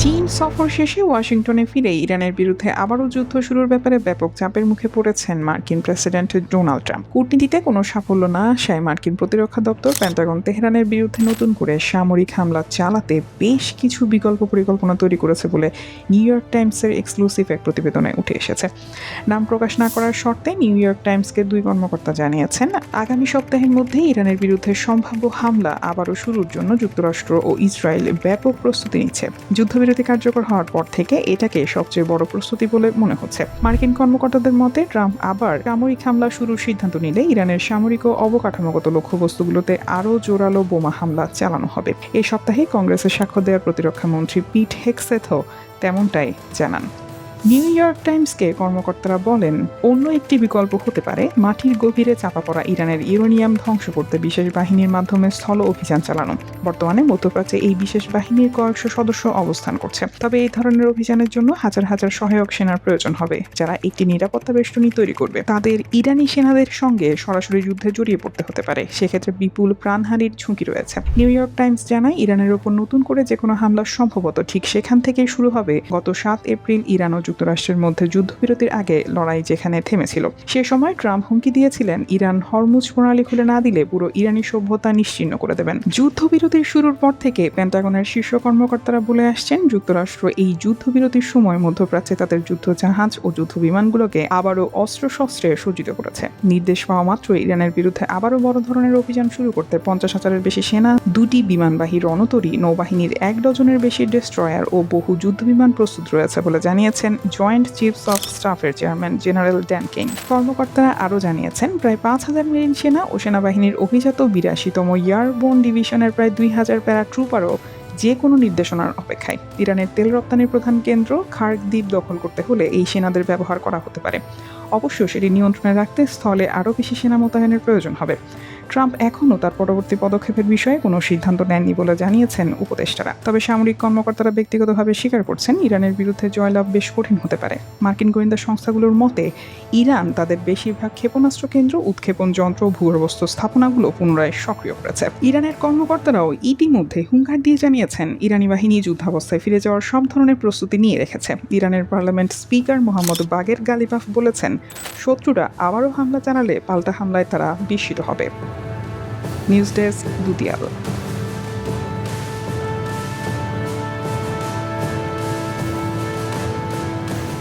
চীন সফর শেষে ওয়াশিংটনে ফিরে ইরানের বিরুদ্ধে আবারও যুদ্ধ শুরুর ব্যাপারে ব্যাপক চাপের মুখে পড়েছেন মার্কিন প্রেসিডেন্ট ডোনাল্ড ট্রাম্প। কূটনীতিতে কোনো সাফল্য না আসায় মার্কিন প্রতিরক্ষা দপ্তর পেন্টাগন তেহরানের বিরুদ্ধে নতুন করে সামরিক হামলা চালাতে বেশ কিছু বিকল্প পরিকল্পনা তৈরি করেছে বলে নিউ ইয়র্ক টাইমসের এক্সক্লুসিভ এক প্রতিবেদনে উঠে এসেছে। নাম প্রকাশ না করার শর্তে নিউ ইয়র্ক টাইমসকে দুই কর্মকর্তা জানিয়েছেন, আগামী সপ্তাহের মধ্যে ইরানের বিরুদ্ধে সম্ভাব্য হামলা আবারও শুরুর জন্য যুক্তরাষ্ট্র ও ইসরায়েল ব্যাপক প্রস্তুতি নিচ্ছে। যুদ্ধবিরতি কার্যকর হওয়ার পর থেকে এটাকে সবচেয়ে বড় প্রস্তুতি বলে মনে হচ্ছে। মার্কিন কর্মকর্তাদের মতে ট্রাম্প আবার সামরিক হামলা শুরুর সিদ্ধান্ত নিলে ইরানের সামরিক ও অবকাঠামোগত লক্ষ্যবস্তুগুলোতে আরও জোরালো বোমা হামলা চালানো হবে। এই সপ্তাহে কংগ্রেসে সাক্ষ্য দেওয়া প্রতিরক্ষা মন্ত্রী পিট হেগসেথও তেমনটাই জানান। নিউ ইয়র্ক টাইমসকে কর্মকর্তারা বলেন, অন্য একটি বিকল্প হতে পারে মাটির গভীরে চাপা পড়া ইরানের ইউরেনিয়াম ধ্বংস করতে বিশেষ বাহিনীর মাধ্যমে স্থল অভিযান চালানো। বর্তমানে মধ্যপ্রাচ্যে এই বিশেষ বাহিনীর কয়েকশো সদস্য অবস্থান করছে। তবে এই ধরনের অভিযানের জন্য হাজার হাজার সহায়ক সেনার প্রয়োজন হবে, যারা একটি নিরাপত্তা বেষ্টনী তৈরি করবে। তাদের ইরানি সেনাদের সঙ্গে সরাসরি যুদ্ধে জড়িয়ে পড়তে হতে পারে, সেক্ষেত্রে বিপুল প্রাণহানির ঝুঁকি রয়েছে। নিউ ইয়র্ক টাইমস জানায়, ইরানের ওপর নতুন করে যে কোনো হামলা সম্ভবত ঠিক সেখান থেকেই শুরু হবে। গত 7 এপ্রিল ইরান ও যুক্তরাষ্ট্রের মধ্যে যুদ্ধবিরতির আগে লড়াই যেখানে থেমেছিল, সে সময় ট্রাম্প হুমকি দিয়েছিলেন ইরান হরমুজ প্রণালী খুলে না দিলে পুরো ইরানি সভ্যতা নিশ্চিহ্ন করে দেবেন। যুদ্ধবিরতির শুরুর পর থেকে পেন্টাগনের শীর্ষ কর্মকর্তারা বলে আসছেন, যুক্তরাষ্ট্র এই যুদ্ধবিরতির সময় মধ্যপ্রাচ্যে তাদের যুদ্ধ জাহাজ ও যুদ্ধ বিমানগুলোকে আবারও অস্ত্রশস্ত্রে সজ্জিত করেছে। নির্দেশ পাওয়া মাত্র ইরানের বিরুদ্ধে আবারও বড় ধরনের অভিযান শুরু করতে 50,000-এর বেশি সেনা, 2টি বিমানবাহী রণতরী, নৌবাহিনীর 1 ডজনের বেশি ডেস্ট্রয়ার ও বহু যুদ্ধবিমান প্রস্তুত রয়েছে বলে জানিয়েছেন জয়েন্ট চিফস অফ স্টাফের চেয়ারম্যান জেনারেল ড্যান কিং। কর্মকর্তারা আরও জানিয়েছেন, প্রায় 5,000 মেরিন সেনা ও সেনাবাহিনীর অভিজাত 82তম এয়ারবোর্ন ডিভিশনের প্রায় 2,000 প্যারাট্রুপারও যে কোনো নির্দেশনার অপেক্ষায়। ইরানের তেল রপ্তানির প্রধান কেন্দ্র খার্ক দ্বীপ দখল করতে হলে এই সেনাদের ব্যবহার করা হতে পারে। অবশ্য সেটি নিয়ন্ত্রণে রাখতে স্থলে আরও বেশি সেনা মোতায়েনের প্রয়োজন হবে। ট্রাম্প এখনও তার পরবর্তী পদক্ষেপের বিষয়ে কোনো সিদ্ধান্ত নেননি বলে জানিয়েছেন উপদেষ্টারা। তবে সামরিক কর্মকর্তারা ব্যক্তিগতভাবে স্বীকার করছেন, ইরানের বিরুদ্ধে জয়লাভ বেশ কঠিন হতে পারে। মার্কিন গোয়েন্দা সংস্থাগুলোর মতে, ইরান তাদের বেশিরভাগ ক্ষেপণাস্ত্র কেন্দ্র, উৎক্ষেপণ যন্ত্র, ভূগর্ভস্থ স্থাপনাগুলো পুনরায় সক্রিয় করেছে। ইরানের কর্মকর্তারাও ইতিমধ্যে হুঙ্কার দিয়ে জানিয়েছেন, ইরানি বাহিনী যুদ্ধাবস্থায় ফিরে যাওয়ার সব ধরনের প্রস্তুতি নিয়ে রেখেছে। ইরানের পার্লামেন্ট স্পিকার মোহাম্মদ বাগের গালিবাফ বলেছেন, শত্রুরা আবারও হামলা চালালে পাল্টা হামলায় তারা বিস্মিত হবে। নিউজ ডেস্ক, দুটি আলো।